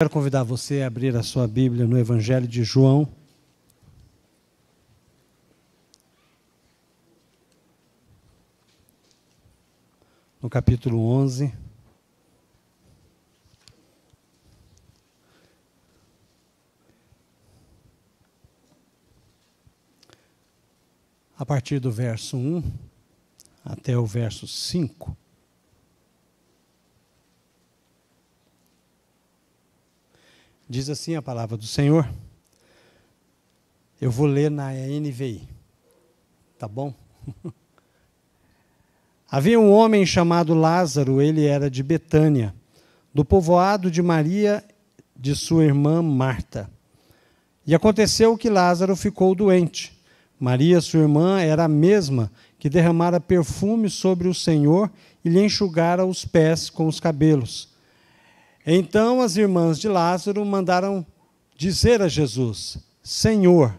Quero convidar você a abrir a sua Bíblia no Evangelho de João. No capítulo 11. A partir do verso 1 até o verso 5. Diz assim a palavra do Senhor. Eu vou ler na NVI. Tá bom? Havia um homem chamado Lázaro, ele era de Betânia, do povoado de Maria, de sua irmã Marta. E aconteceu que Lázaro ficou doente. Maria, sua irmã, era a mesma que derramara perfume sobre o Senhor e lhe enxugara os pés com os cabelos. Então as irmãs de Lázaro mandaram dizer a Jesus: Senhor,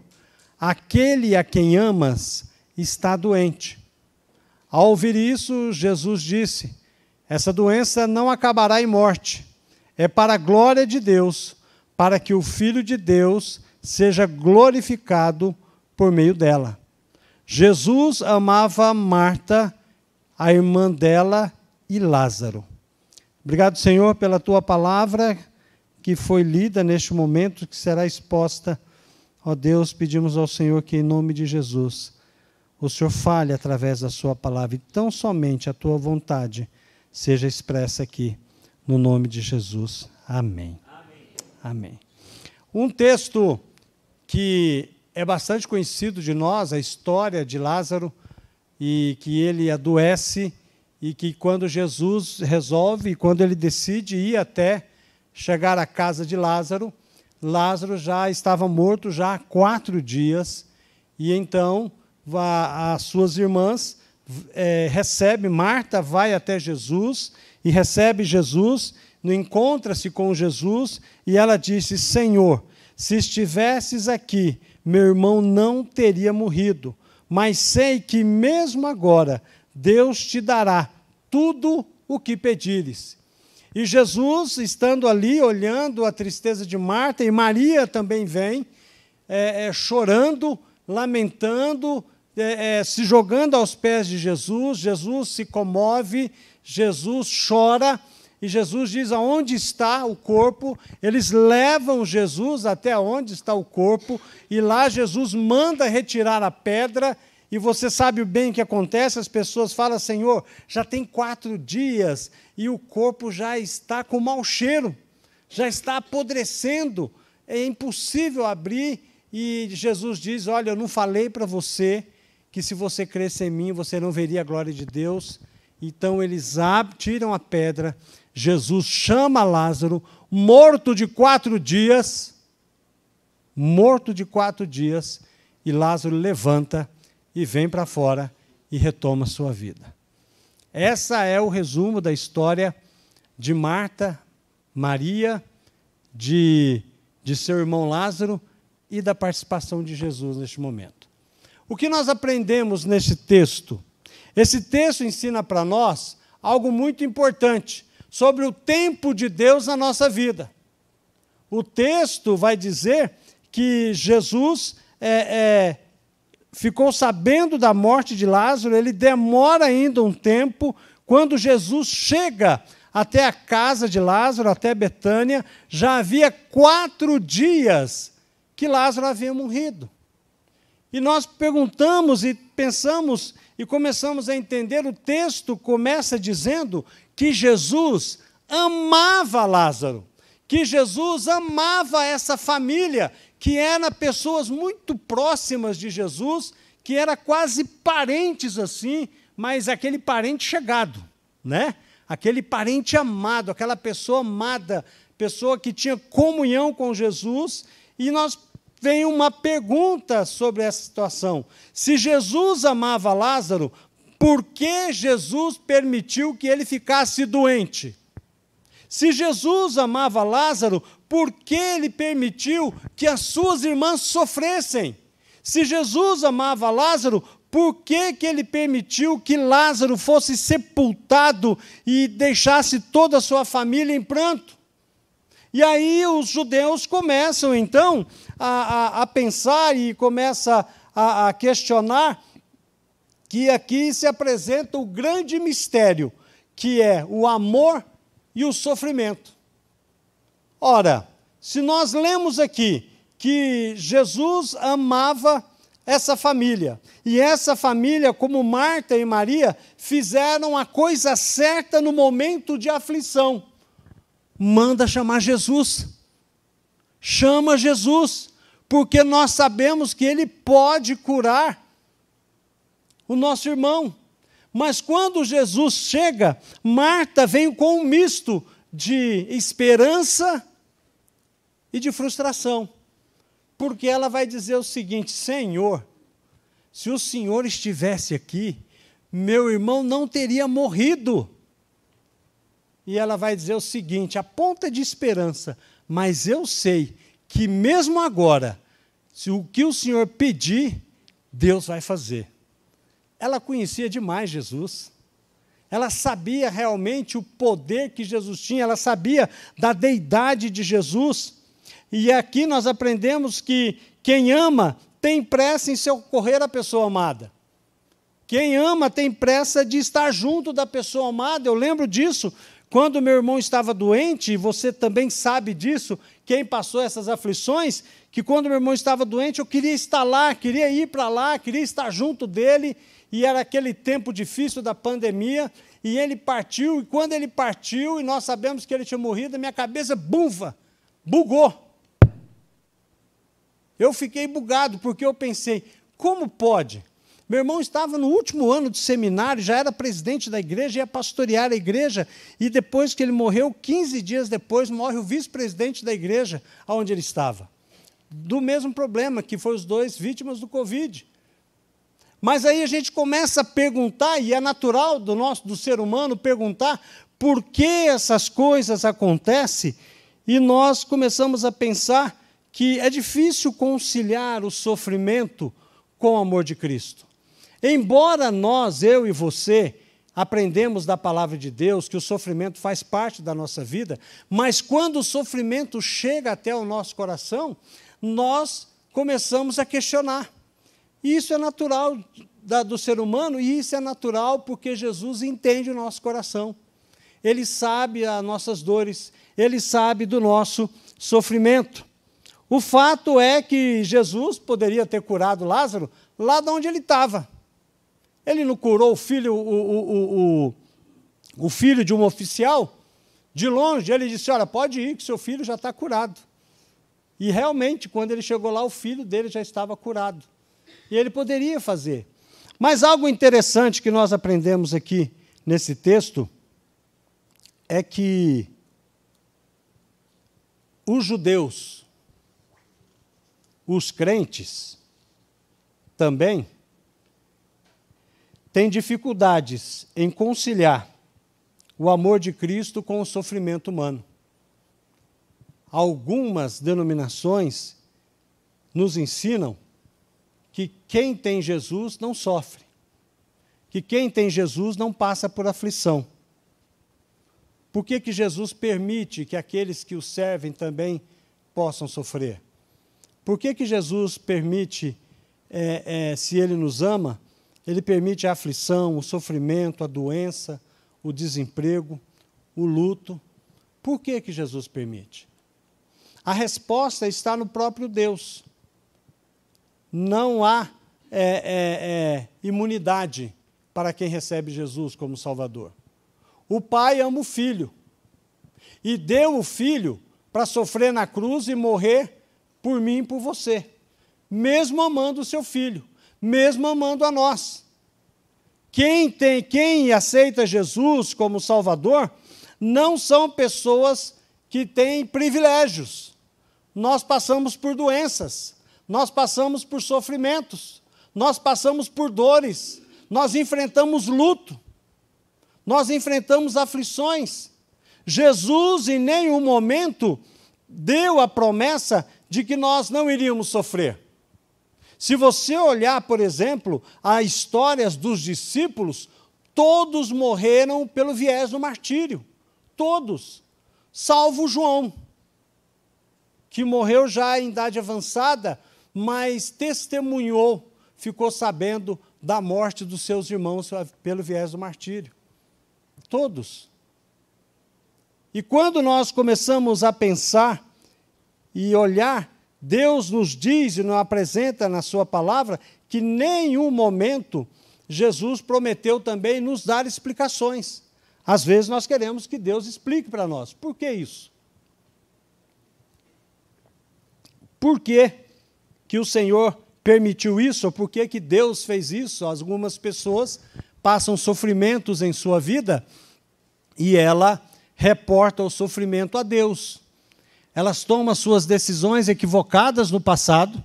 aquele a quem amas está doente. Ao ouvir isso, Jesus disse: essa doença não acabará em morte. É para a glória de Deus, para que o Filho de Deus seja glorificado por meio dela. Jesus amava Marta, a irmã dela, e Lázaro. Obrigado, Senhor, pela Tua palavra que foi lida neste momento, que será exposta. Ó Deus, pedimos ao Senhor que, em nome de Jesus, o Senhor fale através da Sua palavra e tão somente a Tua vontade seja expressa aqui, no nome de Jesus. Amém. Amém. Amém. Um texto que é bastante conhecido de nós, a história de Lázaro, e que ele adoece, e que quando Jesus resolve, quando ele decide ir até chegar à casa de Lázaro, Lázaro já estava morto já há 4 dias, e então as suas irmãs recebem, Marta vai até Jesus, e recebe Jesus, encontra-se com Jesus, e ela disse: Senhor, se estivesses aqui, meu irmão não teria morrido, mas sei que mesmo agora Deus te dará tudo o que pedires. E Jesus, estando ali, olhando a tristeza de Marta, e Maria também vem, chorando, lamentando, se jogando aos pés de Jesus. Jesus se comove, Jesus chora, e Jesus diz: aonde está o corpo? Eles levam Jesus até onde está o corpo, e lá Jesus manda retirar a pedra. E você sabe bem o que acontece, as pessoas falam: Senhor, já tem 4 dias e o corpo já está com mau cheiro, já está apodrecendo, é impossível abrir. E Jesus diz: olha, eu não falei para você que se você cresce em mim, você não veria a glória de Deus. Então eles tiram a pedra, Jesus chama Lázaro, morto de 4 dias, e Lázaro levanta e vem para fora e retoma sua vida. Essa é o resumo da história de Marta, Maria, de seu irmão Lázaro e da participação de Jesus neste momento. O que nós aprendemos nesse texto? Esse texto ensina para nós algo muito importante sobre o tempo de Deus na nossa vida. O texto vai dizer que Jesus ficou sabendo da morte de Lázaro, ele demora ainda um tempo. Quando Jesus chega até a casa de Lázaro, até Betânia, já havia 4 dias que Lázaro havia morrido. E nós perguntamos e pensamos e começamos a entender, o texto começa dizendo que Jesus amava Lázaro, que Jesus amava essa família, que eram pessoas muito próximas de Jesus, que eram quase parentes assim, mas aquele parente chegado, né? Aquele parente amado, aquela pessoa amada, pessoa que tinha comunhão com Jesus. E vem uma pergunta sobre essa situação: se Jesus amava Lázaro, por que Jesus permitiu que ele ficasse doente? Se Jesus amava Lázaro, por que ele permitiu que as suas irmãs sofressem? Se Jesus amava Lázaro, por que ele permitiu que Lázaro fosse sepultado e deixasse toda a sua família em pranto? E aí os judeus começam, então, a pensar e começam a questionar que aqui se apresenta o grande mistério, que é o amor e o sofrimento. Ora, se nós lemos aqui que Jesus amava essa família, e essa família, como Marta e Maria, fizeram a coisa certa no momento de aflição, manda chamar Jesus. Chama Jesus, porque nós sabemos que Ele pode curar o nosso irmão. Mas quando Jesus chega, Marta vem com um misto de esperança e de frustração. Porque ela vai dizer o seguinte: Senhor, se o Senhor estivesse aqui, meu irmão não teria morrido. E ela vai dizer o seguinte, a ponta de esperança, mas eu sei que mesmo agora, se o que o Senhor pedir, Deus vai fazer. Ela conhecia demais Jesus. Ela sabia realmente o poder que Jesus tinha, ela sabia da deidade de Jesus. E aqui nós aprendemos que quem ama tem pressa em socorrer a pessoa amada. Quem ama tem pressa de estar junto da pessoa amada. Eu lembro disso quando meu irmão estava doente, e você também sabe disso, quem passou essas aflições, que quando meu irmão estava doente, eu queria estar lá, queria ir para lá, queria estar junto dele, e era aquele tempo difícil da pandemia, e ele partiu, e quando ele partiu, e nós sabemos que ele tinha morrido, a minha cabeça, bugou. Eu fiquei bugado, porque eu pensei, como pode? Meu irmão estava no último ano de seminário, já era presidente da igreja, ia pastorear a igreja, e depois que ele morreu, 15 dias depois, morre o vice-presidente da igreja, onde ele estava. Do mesmo problema, que foi os dois vítimas do Covid. Mas aí a gente começa a perguntar, e é natural do ser humano perguntar, por que essas coisas acontecem, e nós começamos a pensar que é difícil conciliar o sofrimento com o amor de Cristo. Embora nós, eu e você, aprendemos da palavra de Deus que o sofrimento faz parte da nossa vida, mas quando o sofrimento chega até o nosso coração, nós começamos a questionar. E isso é natural do ser humano, e isso é natural porque Jesus entende o nosso coração. Ele sabe as nossas dores, Ele sabe do nosso sofrimento. O fato é que Jesus poderia ter curado Lázaro lá de onde ele estava. Ele não curou o filho de um oficial? De longe, ele disse, olha, pode ir, que seu filho já está curado. E realmente, quando ele chegou lá, o filho dele já estava curado. E ele poderia fazer. Mas algo interessante que nós aprendemos aqui nesse texto é que os judeus, os crentes, também têm dificuldades em conciliar o amor de Cristo com o sofrimento humano. Algumas denominações nos ensinam que quem tem Jesus não sofre, que quem tem Jesus não passa por aflição. Por que Jesus permite que aqueles que o servem também possam sofrer? Por que Jesus permite, se Ele nos ama, Ele permite a aflição, o sofrimento, a doença, o desemprego, o luto? Por que Jesus permite? A resposta está no próprio Deus. Não há imunidade para quem recebe Jesus como Salvador. O Pai ama o Filho e deu o Filho para sofrer na cruz e morrer por mim e por você, mesmo amando o seu Filho, mesmo amando a nós. Quem aceita Jesus como Salvador não são pessoas que têm privilégios. Nós passamos por doenças, nós passamos por sofrimentos, nós passamos por dores, nós enfrentamos luto, nós enfrentamos aflições. Jesus, em nenhum momento, deu a promessa de que nós não iríamos sofrer. Se você olhar, por exemplo, as histórias dos discípulos, todos morreram pelo viés do martírio. Todos, salvo João. que morreu já em idade avançada, mas testemunhou, ficou sabendo da morte dos seus irmãos pelo viés do martírio. Todos. E quando nós começamos a pensar e olhar, Deus nos diz e nos apresenta na sua palavra que em nenhum momento Jesus prometeu também nos dar explicações. Às vezes nós queremos que Deus explique para nós. Por que isso? Por que que o Senhor permitiu isso? Ou por que que Deus fez isso? Algumas pessoas passam sofrimentos em sua vida e ela reporta o sofrimento a Deus. Elas tomam suas decisões equivocadas no passado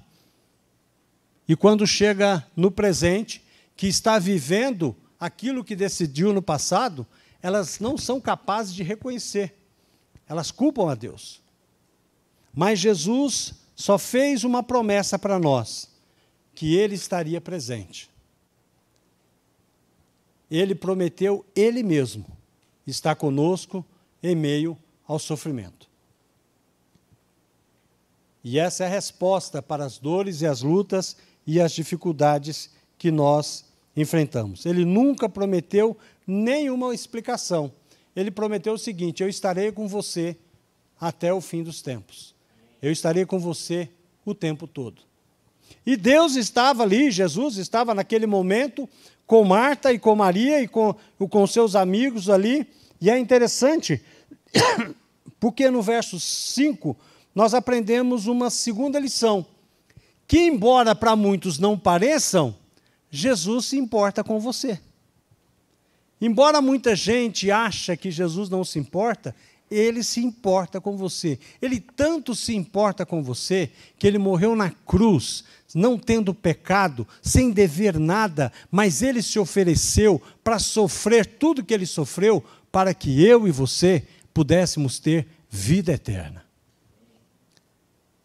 e quando chega no presente, que está vivendo aquilo que decidiu no passado, elas não são capazes de reconhecer. Elas culpam a Deus. Mas Jesus só fez uma promessa para nós, que Ele estaria presente. Ele prometeu Ele mesmo estar conosco em meio ao sofrimento. E essa é a resposta para as dores e as lutas e as dificuldades que nós enfrentamos. Ele nunca prometeu nenhuma explicação. Ele prometeu o seguinte: eu estarei com você até o fim dos tempos. Eu estarei com você o tempo todo. E Deus estava ali, Jesus estava naquele momento com Marta e com Maria e com seus amigos ali. E é interessante, porque no verso 5 nós aprendemos uma segunda lição, que embora para muitos não pareçam, Jesus se importa com você. Embora muita gente ache que Jesus não se importa, Ele se importa com você. Ele tanto se importa com você, que Ele morreu na cruz, não tendo pecado, sem dever nada, mas Ele se ofereceu para sofrer tudo que Ele sofreu, para que eu e você pudéssemos ter vida eterna.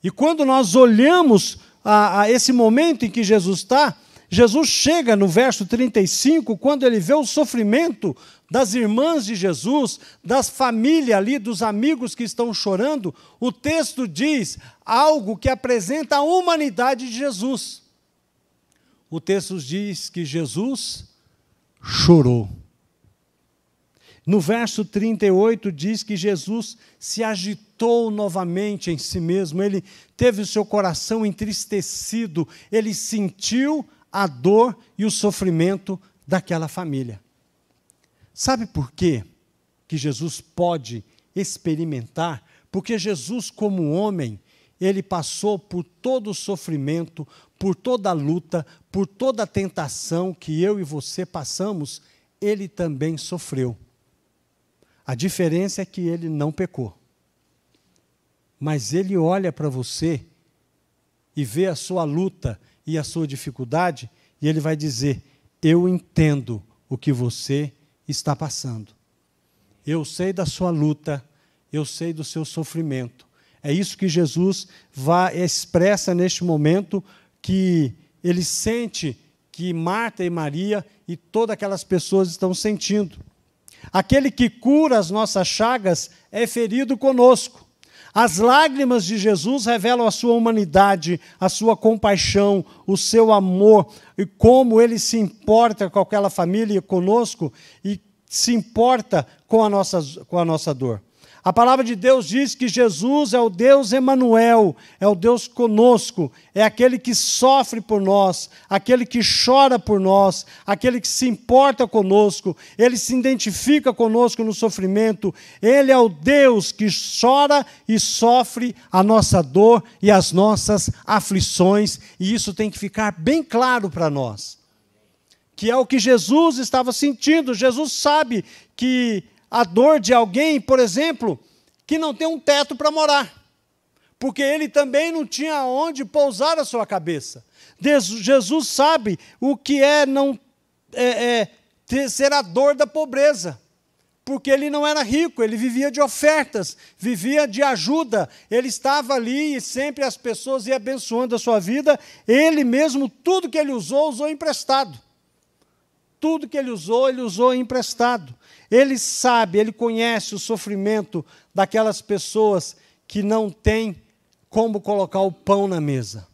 E quando nós olhamos a esse momento em que Jesus está, Jesus chega no verso 35, quando ele vê o sofrimento das irmãs de Jesus, das famílias ali, dos amigos que estão chorando, o texto diz algo que apresenta a humanidade de Jesus. O texto diz que Jesus chorou. No verso 38 diz que Jesus se agitou novamente em si mesmo, ele teve o seu coração entristecido, ele sentiu a dor e o sofrimento daquela família. Sabe por quê que Jesus pode experimentar? Porque Jesus, como homem, ele passou por todo o sofrimento, por toda a luta, por toda a tentação que eu e você passamos, ele também sofreu. A diferença é que ele não pecou. Mas ele olha para você e vê a sua luta e a sua dificuldade, e ele vai dizer: eu entendo o que você está passando. Eu sei da sua luta, eu sei do seu sofrimento. É isso que Jesus expressa neste momento, que ele sente que Marta e Maria e todas aquelas pessoas estão sentindo. Aquele que cura as nossas chagas é ferido conosco. As lágrimas de Jesus revelam a sua humanidade, a sua compaixão, o seu amor, e como ele se importa com aquela família conosco e se importa com a nossa dor. A palavra de Deus diz que Jesus é o Deus Emanuel, é o Deus conosco, é aquele que sofre por nós, aquele que chora por nós, aquele que se importa conosco, ele se identifica conosco no sofrimento, ele é o Deus que chora e sofre a nossa dor e as nossas aflições, e isso tem que ficar bem claro para nós, que é o que Jesus estava sentindo. Jesus sabe que a dor de alguém, por exemplo, que não tem um teto para morar, porque ele também não tinha onde pousar a sua cabeça. Jesus sabe o que é ser a dor da pobreza, porque ele não era rico, ele vivia de ofertas, vivia de ajuda, ele estava ali e sempre as pessoas iam abençoando a sua vida, ele mesmo, tudo que ele usou emprestado. Tudo que ele usou emprestado. Ele sabe, ele conhece o sofrimento daquelas pessoas que não têm como colocar o pão na mesa.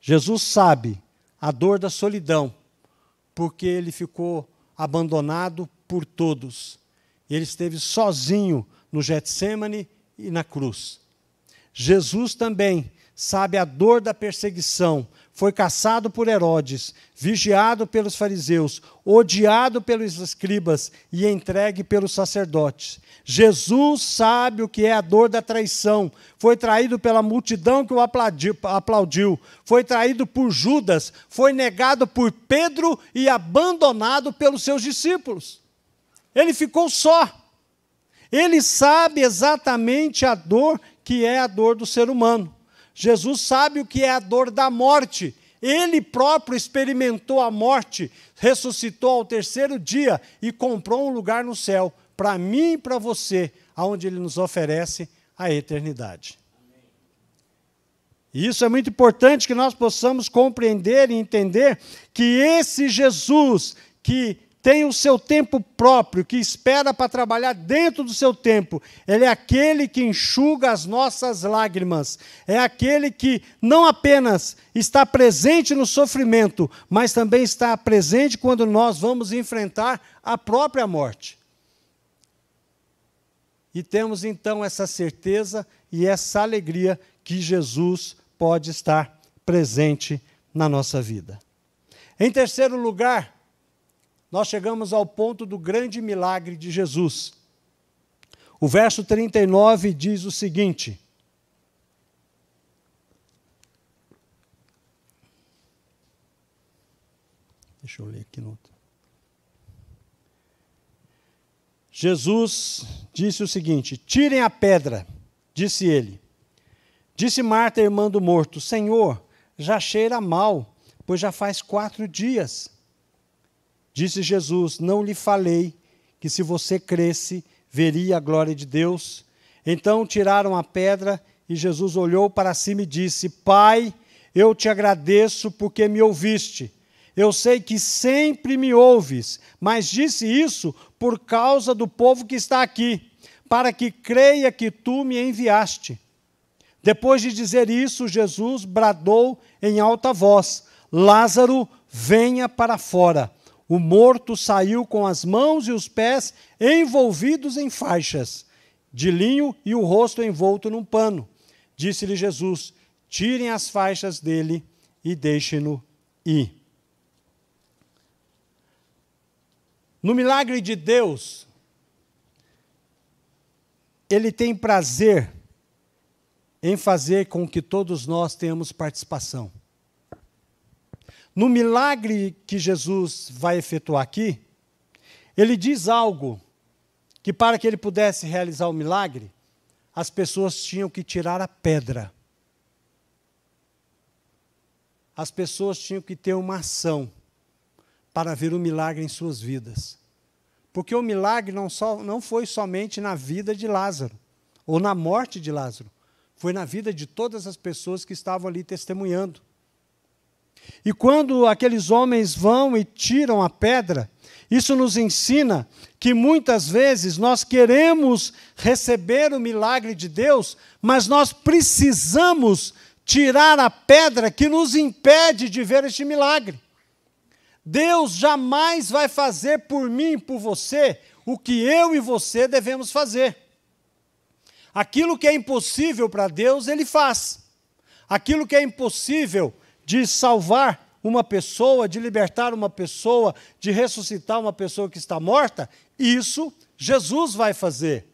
Jesus sabe a dor da solidão, porque ele ficou abandonado por todos. Ele esteve sozinho no Getsêmani e na cruz. Jesus também sabe a dor da perseguição. Foi caçado por Herodes, vigiado pelos fariseus, odiado pelos escribas e entregue pelos sacerdotes. Jesus sabe o que é a dor da traição. Foi traído pela multidão que o aplaudiu. Foi traído por Judas. Foi negado por Pedro e abandonado pelos seus discípulos. Ele ficou só. Ele sabe exatamente a dor que é a dor do ser humano. Jesus sabe o que é a dor da morte. Ele próprio experimentou a morte, ressuscitou ao terceiro dia e comprou um lugar no céu, para mim e para você, aonde Ele nos oferece a eternidade. E isso é muito importante que nós possamos compreender e entender que esse Jesus que tem o seu tempo próprio, que espera para trabalhar dentro do seu tempo. Ele é aquele que enxuga as nossas lágrimas. É aquele que não apenas está presente no sofrimento, mas também está presente quando nós vamos enfrentar a própria morte. E temos então essa certeza e essa alegria que Jesus pode estar presente na nossa vida. Em terceiro lugar, nós chegamos ao ponto do grande milagre de Jesus. O verso 39 diz o seguinte: deixa eu ler aqui no outro. Jesus disse o seguinte: tirem a pedra, disse ele. Disse Marta, irmã do morto: Senhor, já cheira mal, pois já faz 4 dias. Disse Jesus: não lhe falei que se você cresce, veria a glória de Deus? Então tiraram a pedra e Jesus olhou para cima e disse: Pai, eu te agradeço porque me ouviste. Eu sei que sempre me ouves, mas disse isso por causa do povo que está aqui, para que creia que tu me enviaste. Depois de dizer isso, Jesus bradou em alta voz: Lázaro, venha para fora. O morto saiu com as mãos e os pés envolvidos em faixas de linho e o rosto envolto num pano. Disse-lhe Jesus: tirem as faixas dele e deixem-no ir. No milagre de Deus, Ele tem prazer em fazer com que todos nós tenhamos participação. No milagre que Jesus vai efetuar aqui, Ele diz algo que para que Ele pudesse realizar o milagre, as pessoas tinham que tirar a pedra. As pessoas tinham que ter uma ação para ver o milagre em suas vidas. Porque o milagre não foi somente na vida de Lázaro, ou na morte de Lázaro, foi na vida de todas as pessoas que estavam ali testemunhando. E quando aqueles homens vão e tiram a pedra, isso nos ensina que muitas vezes nós queremos receber o milagre de Deus, mas nós precisamos tirar a pedra que nos impede de ver este milagre. Deus jamais vai fazer por mim e por você o que eu e você devemos fazer. Aquilo que é impossível para Deus, Ele faz. Aquilo que é impossível de salvar uma pessoa, de libertar uma pessoa, de ressuscitar uma pessoa que está morta, isso Jesus vai fazer.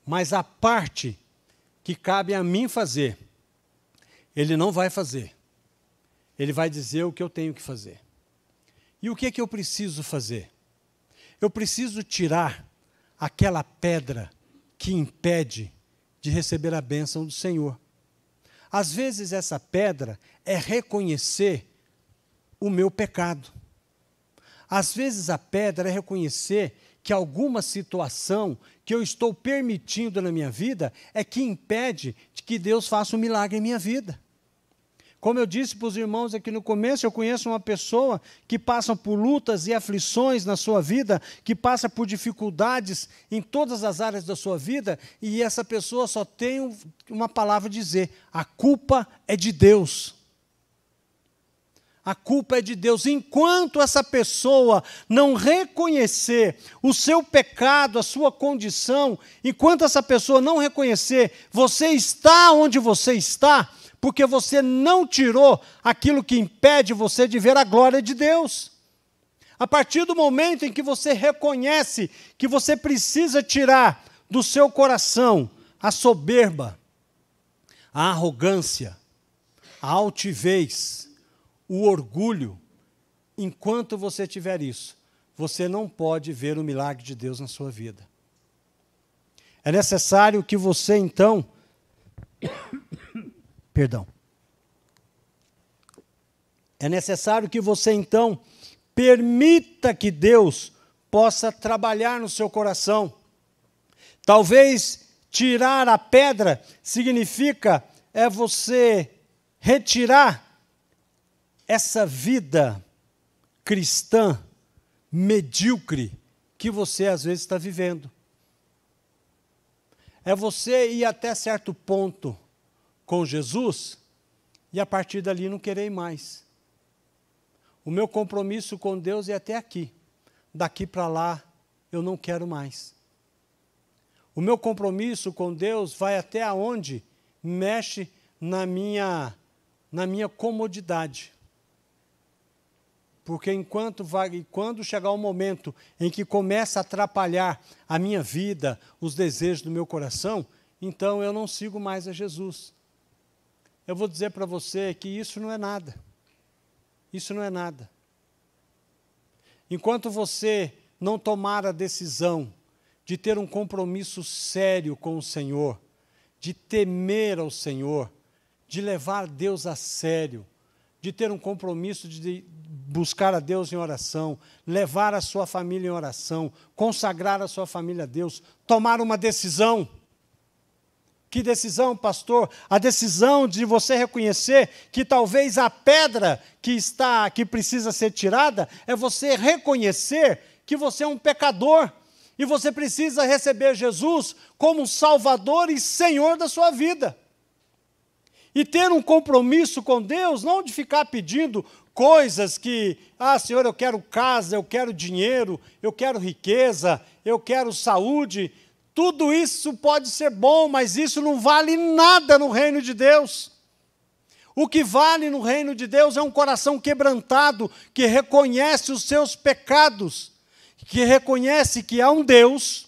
Mas a parte que cabe a mim fazer, Ele não vai fazer. Ele vai dizer o que eu tenho que fazer. E o que é que eu preciso fazer? Eu preciso tirar aquela pedra que impede de receber a bênção do Senhor. Às vezes essa pedra é reconhecer o meu pecado. Às vezes a pedra é reconhecer que alguma situação que eu estou permitindo na minha vida é que impede de que Deus faça um milagre em minha vida. Como eu disse para os irmãos aqui no começo, eu conheço uma pessoa que passa por lutas e aflições na sua vida, que passa por dificuldades em todas as áreas da sua vida, e essa pessoa só tem uma palavra a dizer: a culpa é de Deus. A culpa é de Deus. Enquanto essa pessoa não reconhecer o seu pecado, a sua condição, enquanto essa pessoa não reconhecer, você está onde você está, porque você não tirou aquilo que impede você de ver a glória de Deus. A partir do momento em que você reconhece que você precisa tirar do seu coração a soberba, a arrogância, a altivez, o orgulho, enquanto você tiver isso, você não pode ver o milagre de Deus na sua vida. É necessário que você, então, é necessário que você, então, permita que Deus possa trabalhar no seu coração. Talvez tirar a pedra significa você retirar essa vida cristã medíocre que você às vezes está vivendo. É você ir até certo ponto com Jesus e a partir dali não querer mais. O meu compromisso com Deus é até aqui. Daqui para lá eu não quero mais. O meu compromisso com Deus vai até onde mexe na minha comodidade. Porque quando chegar o momento em que começa a atrapalhar a minha vida, os desejos do meu coração, então eu não sigo mais a Jesus. Eu vou dizer para você que isso não é nada. Isso não é nada. Enquanto você não tomar a decisão de ter um compromisso sério com o Senhor, de temer ao Senhor, de levar Deus a sério, de ter um compromisso de buscar a Deus em oração, levar a sua família em oração, consagrar a sua família a Deus, tomar uma decisão. Que decisão, pastor? A decisão de você reconhecer que talvez a pedra que precisa ser tirada é você reconhecer que você é um pecador e você precisa receber Jesus como Salvador e Senhor da sua vida. E ter um compromisso com Deus, não de ficar pedindo coisas que, Senhor, eu quero casa, eu quero dinheiro, eu quero riqueza, eu quero saúde. Tudo isso pode ser bom, mas isso não vale nada no reino de Deus. O que vale no reino de Deus é um coração quebrantado, que reconhece os seus pecados, que reconhece que há um Deus,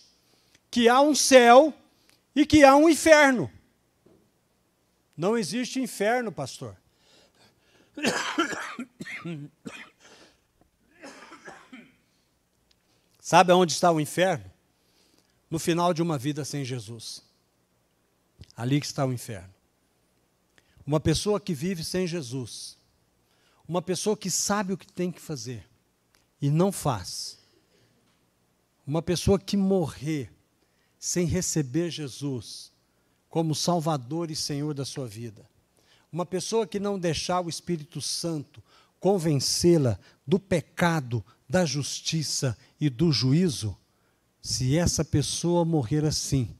que há um céu e que há um inferno. Não existe inferno, pastor. Sabe onde está o inferno? No final de uma vida sem Jesus. Ali que está o inferno. Uma pessoa que vive sem Jesus. Uma pessoa que sabe o que tem que fazer e não faz. Uma pessoa que morrer sem receber Jesus como Salvador e Senhor da sua vida. Uma pessoa que não deixar o Espírito Santo convencê-la do pecado, da justiça e do juízo, se essa pessoa morrer assim,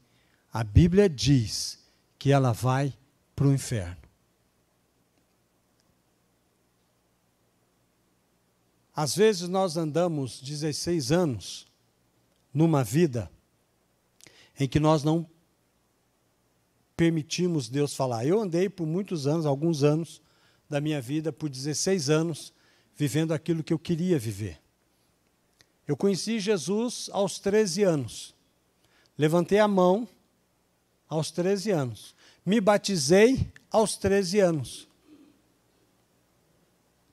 a Bíblia diz que ela vai para o inferno. Às vezes nós andamos 16 anos numa vida em que nós não permitimos Deus falar. Eu andei por muitos anos, alguns anos da minha vida, por 16 anos, vivendo aquilo que eu queria viver. Eu conheci Jesus aos 13 anos. Levantei a mão aos 13 anos. Me batizei aos 13 anos.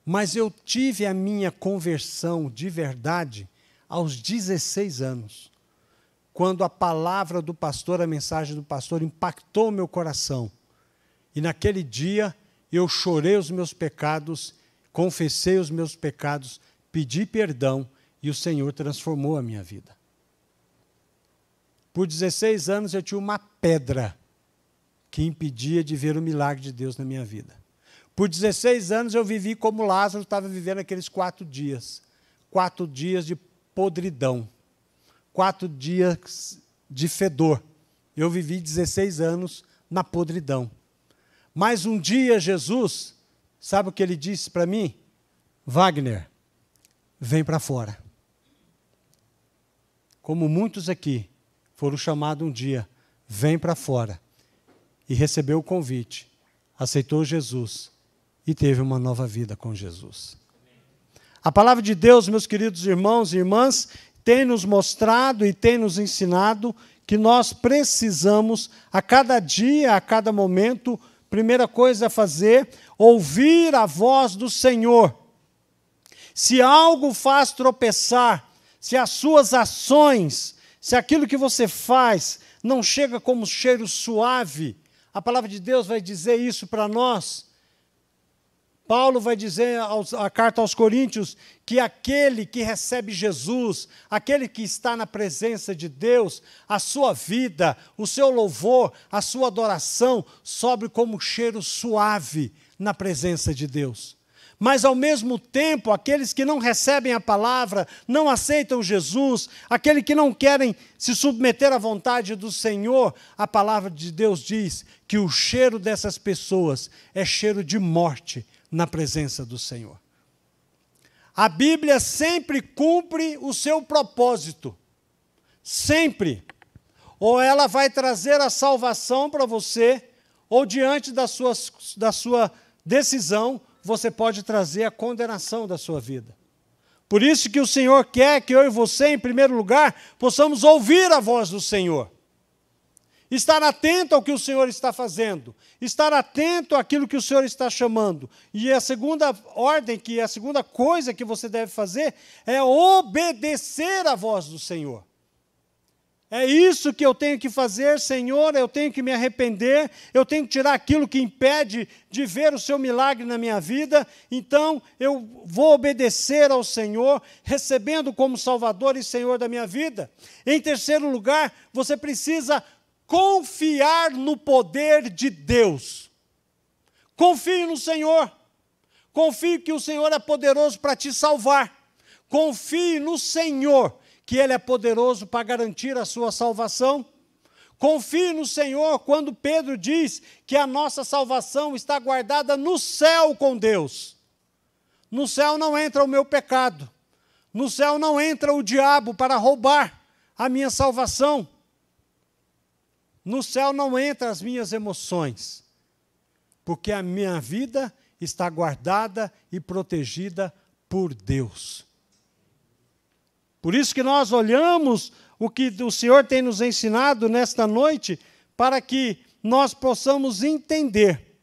Mas eu tive a minha conversão de verdade aos 16 anos. Quando a palavra do pastor, a mensagem do pastor impactou o meu coração. E naquele dia eu chorei os meus pecados, confessei os meus pecados, pedi perdão e o Senhor transformou a minha vida. Por 16 anos eu tinha uma pedra que impedia de ver o milagre de Deus na minha vida. Por 16 anos eu vivi como Lázaro estava vivendo aqueles 4 dias. 4 dias de podridão. 4 dias de fedor. Eu vivi 16 anos na podridão. Mas um dia Jesus, sabe o que ele disse para mim? Wagner, vem para fora. Como muitos aqui foram chamados um dia, vem para fora. E recebeu o convite, aceitou Jesus e teve uma nova vida com Jesus. A palavra de Deus, meus queridos irmãos e irmãs, tem nos mostrado e tem nos ensinado que nós precisamos, a cada dia, a cada momento, primeira coisa a fazer, ouvir a voz do Senhor. Se algo faz tropeçar, se as suas ações, se aquilo que você faz não chega como cheiro suave, a palavra de Deus vai dizer isso para nós. Paulo vai dizer a carta aos Coríntios que aquele que recebe Jesus, aquele que está na presença de Deus, a sua vida, o seu louvor, a sua adoração, sobe como cheiro suave na presença de Deus. Mas, ao mesmo tempo, aqueles que não recebem a palavra, não aceitam Jesus, aqueles que não querem se submeter à vontade do Senhor, a palavra de Deus diz que o cheiro dessas pessoas é cheiro de morte na presença do Senhor. A Bíblia sempre cumpre o seu propósito. Sempre. Ou ela vai trazer a salvação para você, ou diante da sua decisão, você pode trazer a condenação da sua vida. Por isso que o Senhor quer que eu e você, em primeiro lugar, possamos ouvir a voz do Senhor. Estar atento ao que o Senhor está fazendo. Estar atento àquilo que o Senhor está chamando. E a segunda ordem, que é a segunda coisa que você deve fazer, é obedecer à voz do Senhor. É isso que eu tenho que fazer, Senhor, eu tenho que me arrepender, eu tenho que tirar aquilo que impede de ver o seu milagre na minha vida, então eu vou obedecer ao Senhor, recebendo como Salvador e Senhor da minha vida. Em terceiro lugar, você precisa confiar no poder de Deus. Confie no Senhor. Confie que o Senhor é poderoso para te salvar. Confie no Senhor, que Ele é poderoso para garantir a sua salvação. Confie no Senhor quando Pedro diz que a nossa salvação está guardada no céu com Deus. No céu não entra o meu pecado. No céu não entra o diabo para roubar a minha salvação. No céu não entram as minhas emoções, porque a minha vida está guardada e protegida por Deus. Por isso que nós olhamos o que o Senhor tem nos ensinado nesta noite, para que nós possamos entender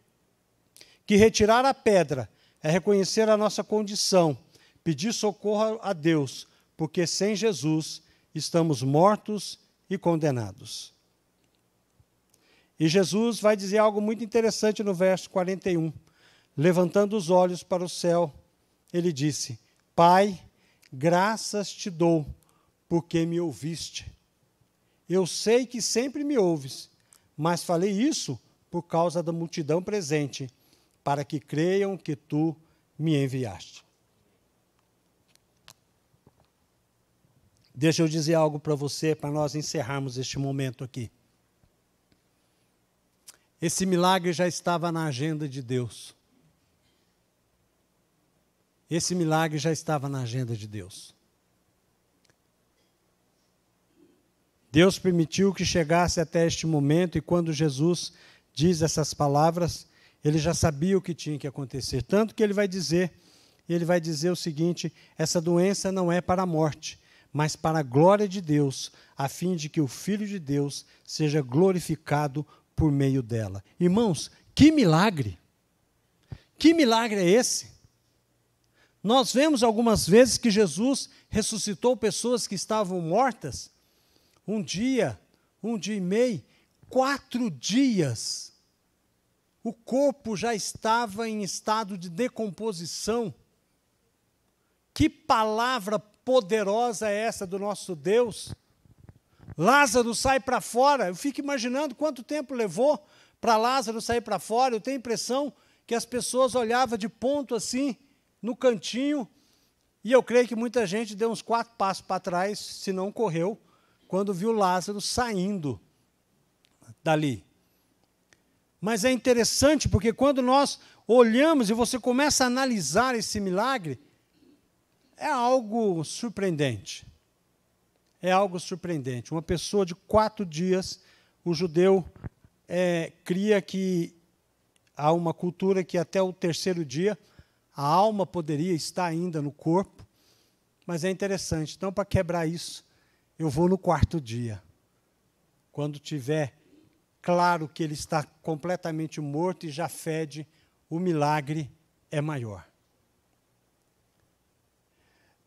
que retirar a pedra é reconhecer a nossa condição, pedir socorro a Deus, porque sem Jesus estamos mortos e condenados. E Jesus vai dizer algo muito interessante no verso 41. Levantando os olhos para o céu, ele disse: Pai, graças te dou, porque me ouviste. Eu sei que sempre me ouves, mas falei isso por causa da multidão presente, para que creiam que tu me enviaste. Deixa eu dizer algo para você, para nós encerrarmos este momento aqui. Esse milagre já estava na agenda de Deus. Esse milagre já estava na agenda de Deus. Deus permitiu que chegasse até este momento, e quando Jesus diz essas palavras, ele já sabia o que tinha que acontecer. Tanto que ele vai dizer o seguinte: essa doença não é para a morte, mas para a glória de Deus, a fim de que o Filho de Deus seja glorificado por meio dela. Irmãos, que milagre! Que milagre é esse? Nós vemos algumas vezes que Jesus ressuscitou pessoas que estavam mortas. Um dia e meio, 4 dias. O corpo já estava em estado de decomposição. Que palavra poderosa é essa do nosso Deus? Lázaro sai para fora. Eu fico imaginando quanto tempo levou para Lázaro sair para fora. Eu tenho a impressão que as pessoas olhavam de ponto assim, no cantinho, e eu creio que muita gente deu uns 4 passos para trás, se não correu, quando viu Lázaro saindo dali. Mas é interessante, porque quando nós olhamos e você começa a analisar esse milagre, é algo surpreendente. É algo surpreendente. Uma pessoa de 4 dias, o judeu cria que há uma cultura que até o 3º dia a alma poderia estar ainda no corpo, mas é interessante. Então, para quebrar isso, eu vou no 4º dia. Quando tiver claro que ele está completamente morto e já fede, o milagre é maior.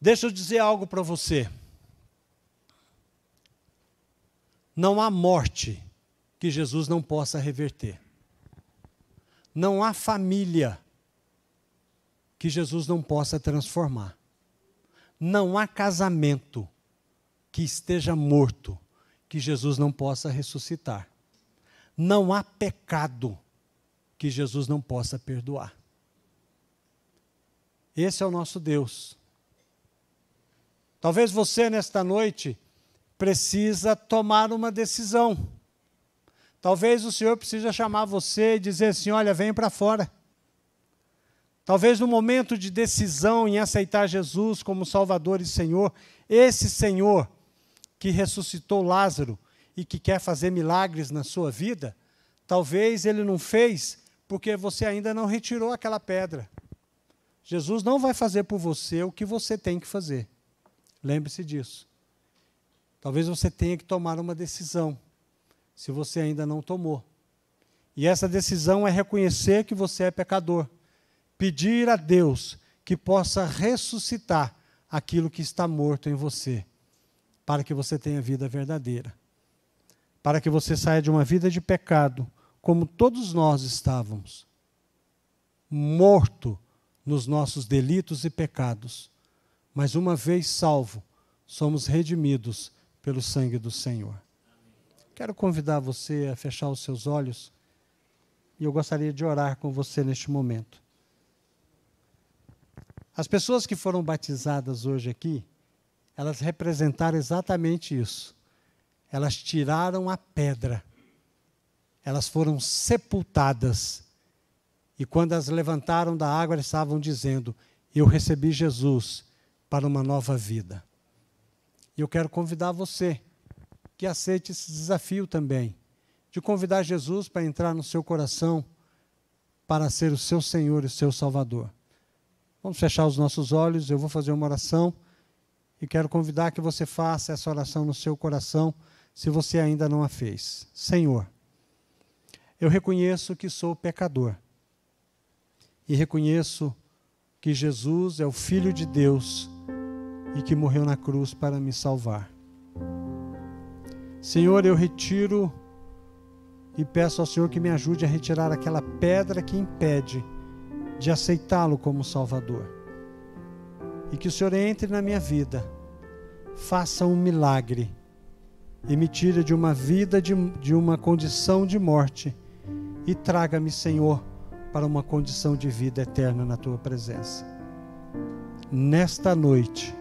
Deixa eu dizer algo para você. Não há morte que Jesus não possa reverter. Não há família que Jesus não possa transformar. Não há casamento que esteja morto que Jesus não possa ressuscitar. Não há pecado que Jesus não possa perdoar. Esse é o nosso Deus. Talvez você, nesta noite, precisa tomar uma decisão. Talvez o Senhor precise chamar você e dizer assim, olha, vem para fora. Talvez no momento de decisão em aceitar Jesus como Salvador e Senhor, esse Senhor que ressuscitou Lázaro e que quer fazer milagres na sua vida, talvez Ele não fez porque você ainda não retirou aquela pedra. Jesus não vai fazer por você o que você tem que fazer. Lembre-se disso. Talvez você tenha que tomar uma decisão, se você ainda não tomou. E essa decisão é reconhecer que você é pecador. Pedir a Deus que possa ressuscitar aquilo que está morto em você, para que você tenha vida verdadeira. Para que você saia de uma vida de pecado, como todos nós estávamos, morto nos nossos delitos e pecados. Mas uma vez salvo, somos redimidos pelo sangue do Senhor. Quero convidar você a fechar os seus olhos e eu gostaria de orar com você neste momento. As pessoas que foram batizadas hoje aqui, elas representaram exatamente isso. Elas tiraram a pedra. Elas foram sepultadas. E quando as levantaram da água, elas estavam dizendo, eu recebi Jesus para uma nova vida. E eu quero convidar você que aceite esse desafio também, de convidar Jesus para entrar no seu coração, para ser o seu Senhor e o seu Salvador. Vamos fechar os nossos olhos, eu vou fazer uma oração e quero convidar que você faça essa oração no seu coração, se você ainda não a fez. Senhor, eu reconheço que sou pecador e reconheço que Jesus é o Filho de Deus e que morreu na cruz para me salvar. Senhor, eu retiro e peço ao Senhor que me ajude a retirar aquela pedra que impede de aceitá-lo como Salvador. E que o Senhor entre na minha vida, faça um milagre e me tire de uma vida, de uma condição de morte e traga-me, Senhor, para uma condição de vida eterna na Tua presença. Nesta noite,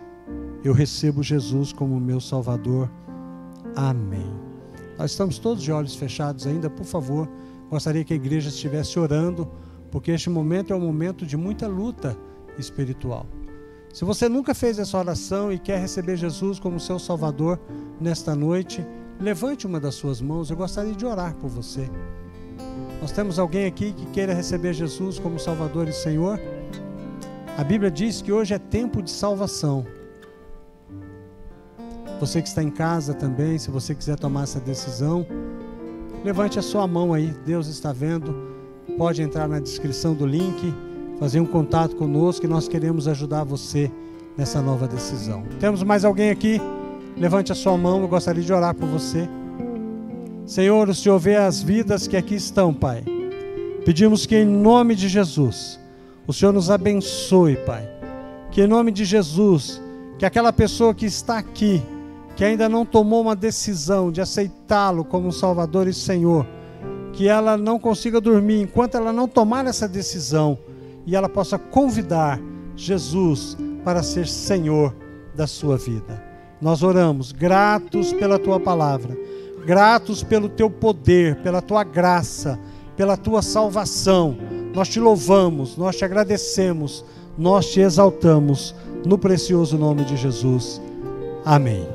eu recebo Jesus como meu Salvador. Amém. Nós estamos todos de olhos fechados ainda, por favor, gostaria que a igreja estivesse orando, porque este momento é um momento de muita luta espiritual. Se você nunca fez essa oração e quer receber Jesus como seu Salvador nesta noite, levante uma das suas mãos, eu gostaria de orar por você. Nós temos alguém aqui que queira receber Jesus como Salvador e Senhor? A Bíblia diz que hoje é tempo de salvação. Você que está em casa também, se você quiser tomar essa decisão, levante a sua mão aí, Deus está vendo. Pode entrar na descrição do link, fazer um contato conosco, que nós queremos ajudar você nessa nova decisão. Temos mais alguém aqui? Levante a sua mão, eu gostaria de orar por você. Senhor, o Senhor vê as vidas que aqui estão, Pai. Pedimos que em nome de Jesus, o Senhor nos abençoe, Pai. Que em nome de Jesus, que aquela pessoa que está aqui, que ainda não tomou uma decisão de aceitá-lo como Salvador e Senhor, que ela não consiga dormir enquanto ela não tomar essa decisão e ela possa convidar Jesus para ser Senhor da sua vida. Nós oramos, gratos pela tua palavra, gratos pelo teu poder, pela tua graça, pela tua salvação. Nós te louvamos, nós te agradecemos, nós te exaltamos, no precioso nome de Jesus. Amém.